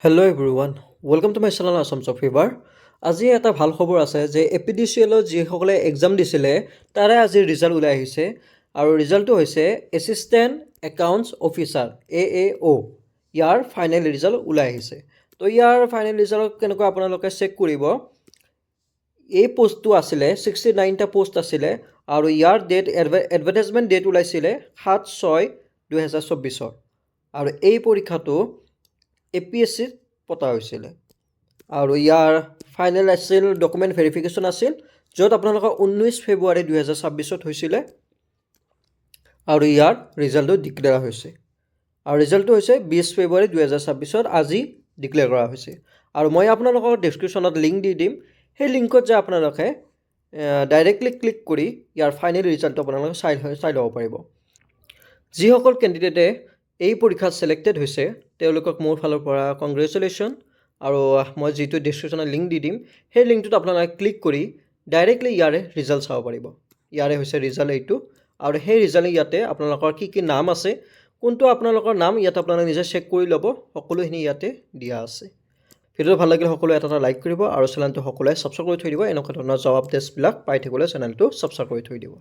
Hello' everyone welcome to my channel Assam job fever. আজি এটা ভাল খবৰ আছে যে APDCL যিসকলে এক্সাম দিছিলে তাৰে আজি ৰিজাল্ট ওলাই আহিছে আৰু ৰিজাল্টটো হৈছে assistant accounts officer AAO। Year final result ওলাই আহিছে। তো ইয়াৰ ফাইনেল ৰিজাল্ট কেনেকৈ আপোনালোকে চেক কৰিব। এই পোষ্টটো আছিলে 69টা পোষ্ট আছিলে আৰু ইয়াৰ ডেট এডভাৰটাইজমেণ্ট ডেট ওলাইছিলে 7/6/2024 আৰু এই পৰীক্ষাটো APSCত পতা হৈছিলে আৰু ইয়াৰ ফাইনেল আছিল ডকুমেণ্ট ভেৰিফিকেশ্যন আছিল য'ত আপোনালোকৰ 19 ফেব্ৰুৱাৰী 2026 হৈছিলে আৰু ইয়াৰ ৰিজাল্টটো ডিক্লেয়াৰ হৈছে আৰু ৰিজাল্টটো হৈছে 20 ফেব্ৰুৱাৰী 2026 আজি ডিক্লেয়াৰ কৰা হৈছে আৰু মই আপোনালোকৰ ডেছক্ৰিপশ্যনত লিংক দি দিম। সেই লিংকত যে আপোনালোকে ডাইৰেক্টলি ক্লিক কৰি ইয়াৰ ফাইনেল ৰিজাল্টটো আপোনালোকে চাই ল'ব পাৰিব। যিসকল কেণ্ডিডেটে এই পৰীক্ষাত ছিলেক্টেড হৈছে তেওঁলোকক মোৰ ফালৰ পৰা কংগ্ৰেচুলেশ্যন আৰু মই যিটো ডেছক্ৰিপশ্যনত লিংক দি দিম সেই লিংকটোত আপোনালোকে ক্লিক কৰি ডাইৰেক্টলি ইয়াৰে ৰিজাল্ট চাব পাৰিব। ইয়াৰে হৈছে ৰিজাল্ট এইটো আৰু সেই ৰিজাল্ট ইয়াতে আপোনালোকৰ কি নাম আছে, কোনটো আপোনালোকৰ নাম ইয়াতে আপোনালোকে নিজে চেক কৰি ল'ব, সকলোখিনি ইয়াতে দিয়া আছে। ভিডিঅ'টো ভাল লাগিলে সকলোৱে এটা লাইক কৰিব আৰু চেনেলটো সকলোৱে ছাবস্ক্ৰাইব কৰি থৈ দিব। এনেকুৱা ধৰণৰ জব আপডেটছবিলাক পাই থাকিবলৈ চেনেলটো ছাবস্ক্ৰাইব কৰি থৈ দিব।